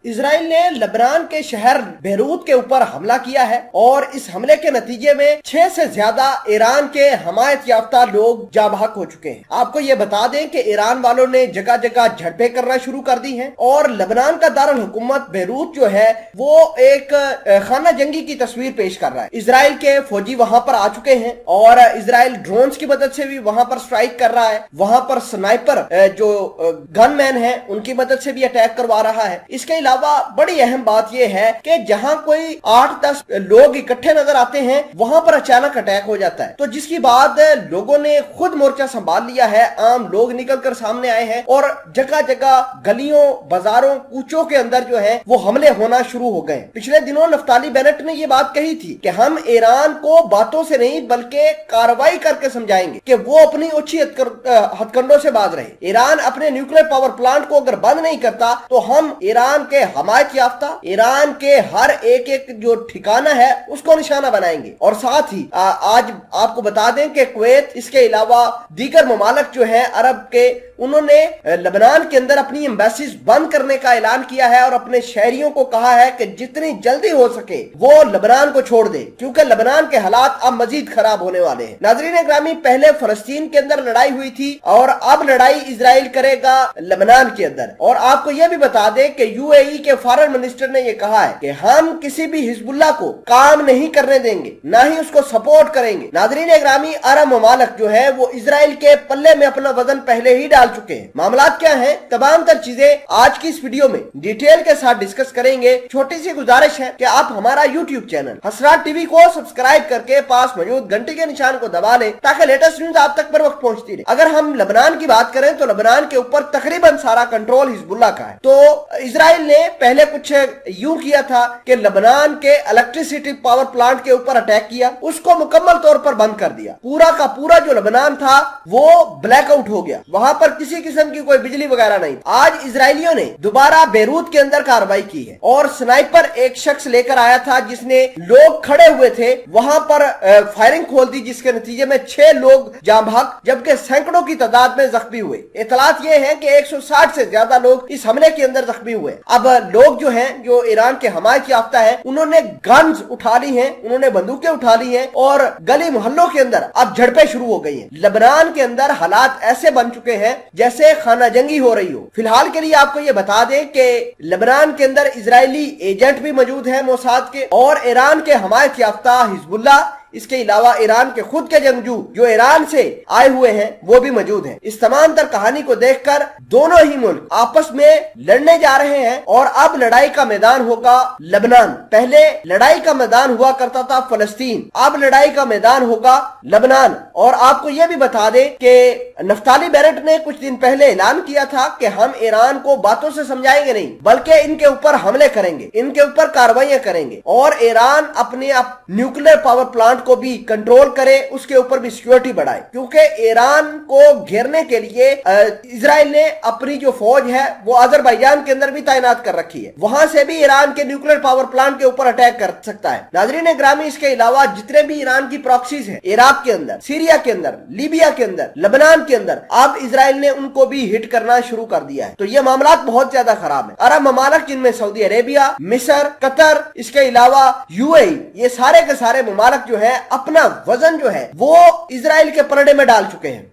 Israel ने लबनान के शहर बेरूत के ऊपर हमला किया है और इस हमले के नतीजे में 6 से ज्यादा ईरान के हमायत याफ्ता लोग जाँ बहक हो चुके हैं। आपको ये बता दें कि ईरान वालों ने जगह जगह झड़पें करना शुरू कर दी हैं और लबनान का दारुल हुकूमत बेरूत जो है वो एक खाना जंगी की तस्वीर पेश कर रहा है। इसराइल के फौजी वहां पर आ चुके हैं और इसराइल ड्रोन्स की मदद से भी वहां पर स्ट्राइक कर रहा है। वहां पर स्नाइपर जो गनमैन है उनकी मदद से भी अटैक करवा रहा है। इसके अलावा बड़ी अहम बात यह है कि जहां कोई 8-10 लोग इकट्ठे नजर आते हैं वहां पर अचानक अटैक हो जाता है, तो जिसके बाद लोगों ने खुद मोर्चा संभाल लिया है। आम लोग निकलकर सामने आए हैं और जगह जगह गलियों, बाजारों, कूचों के अंदर जो है वो हमले होना शुरू हो गए। पिछले दिनों नफ्ताली बेनेट ने ये बात कही थी कि हम ईरान को बातों से नहीं बल्कि कार्रवाई करके समझाएंगे कि वो अपनी उच्ची हथकंडों से बाज रहे। ईरान अपने न्यूक्लियर पावर प्लांट को अगर बंद नहीं करता तो हम ईरान के हमायत याफ्ता, ईरान के हर एक जो ठिकाना है उसको निशाना बनाएंगे। और साथ ही आज आपको बता दें कि कुवैत, इसके अलावा दीगर ममालिक जो है अरब के, उन्होंने लबनान के अंदर अपनी एम्बेसीज बंद करने का ऐलान किया है और अपने शहरियों को कहा है कि जितनी जल्दी हो सके वो लबनान को छोड़ दे, क्योंकि लबनान के हालात अब मजीद खराब होने वाले हैं। नाज़रीन ग्रामी, पहले फलस्तीन के अंदर लड़ाई हुई थी और अब लड़ाई इजराइल करेगा लबनान के अंदर। और आपको यह भी बता दें कि यूएई के फॉरेन मिनिस्टर ने यह कहा है कि हम किसी भी हिजबुल्लाह को काम नहीं करने देंगे, ना ही उसको सपोर्ट करेंगे। नाज़रीन ग्रामी, अरब ममालिक जो है वो इजराइल के पल्ले में अपना वजन पहले ही डाल चुके हैं। मामलात क्या हैं, तमाम तर चीजें आज की इस वीडियो में डिटेल के साथ डिस्कस करेंगे। छोटी सी गुजारिश है कि आप हमारा यूट्यूब चैनल हसरात टीवी को सब्सक्राइब करके पास मौजूद घंटी के निशान को दबा लें ताकि लेटेस्ट न्यूज आप तक पर वक्त पहुंचती रहे। अगर हम लबनान की बात करें तो लबनान के ऊपर तकरीबन सारा कंट्रोल हिजबुल्लाह का है। तो इसराइल ने पहले कुछ यूं किया था कि लबनान के इलेक्ट्रिसिटी पावर प्लांट के ऊपर अटैक किया, उसको मुकम्मल तौर पर बंद कर दिया। पूरा का पूरा जो लबनान था वो ब्लैकआउट हो गया, वहां पर किसी किस्म की कोई बिजली वगैरह नहीं। आज इजरायलियों ने दोबारा बेरूत के अंदर कार्रवाई की है और स्नाइपर एक शख्स लेकर आया था जिसने लोग खड़े हुए थे वहां पर फायरिंग खोल दी, जिसके नतीजे में 6 लोग जाँ बहक जबकि सैकड़ों की तादाद में जख्मी हुए। इतलात ये है कि 160 से ज्यादा लोग इस हमले के अंदर जख्मी हुए। अब लोग जो हैं, जो ईरान के हमायत याफ्ता है, उन्होंने गन्स उठा ली हैं, उन्होंने बंदूकें उठा ली हैं और गली मोहल्लों के अंदर अब झड़पें शुरू हो गई हैं। लबनान के अंदर हालात ऐसे बन चुके हैं जैसे खाना जंगी हो रही हो। फिलहाल के लिए आपको ये बता दें कि लबनान के अंदर इजरायली एजेंट भी मौजूद है मोसाद के, और ईरान के हमायत याफ्ता हिजबुल्लाह, इसके अलावा ईरान के खुद के जंगजू जो ईरान से आए हुए हैं वो भी मौजूद हैं। इस तमाम तर कहानी को देखकर दोनों ही मुल्क आपस में लड़ने जा रहे हैं और अब लड़ाई का मैदान होगा लबनान। पहले लड़ाई का मैदान हुआ करता था फलस्तीन, अब लड़ाई का मैदान होगा लबनान। और आपको यह भी बता दें कि नफ्ताली बेनेट ने कुछ दिन पहले ऐलान किया था कि हम ईरान को बातों से समझाएंगे नहीं बल्कि इनके ऊपर हमले करेंगे, इनके ऊपर कार्रवाइयां करेंगे और ईरान अपने न्यूक्लियर पावर प्लांट को भी कंट्रोल करे, उसके ऊपर भी सिक्योरिटी बढ़ाए। क्योंकि ईरान को घेरने के लिए इजराइल ने अपनी जो फौज है वो अजरबैजान के अंदर भी तैनात कर रखी है, वहां से भी ईरान के न्यूक्लियर पावर प्लांट के ऊपर अटैक कर सकता है। नाज़रीन ग्रामी, इसके अलावा जितने भी ईरान की प्रॉक्सीज हैं, इराक के अंदर, सीरिया के अंदर, लीबिया के अंदर, लबनान के अंदर, अब इजराइल ने उनको भी हिट करना शुरू कर दिया है। तो ये मामला बहुत ज्यादा खराब है। अरब ममालिक जिनमें सऊदी अरेबिया, मिस्र, कतर, इसके अलावा यूएई, ये सारे के सारे ममालिक जो है अपना वजन जो है वो इजराइल के पलड़े में डाल चुके हैं।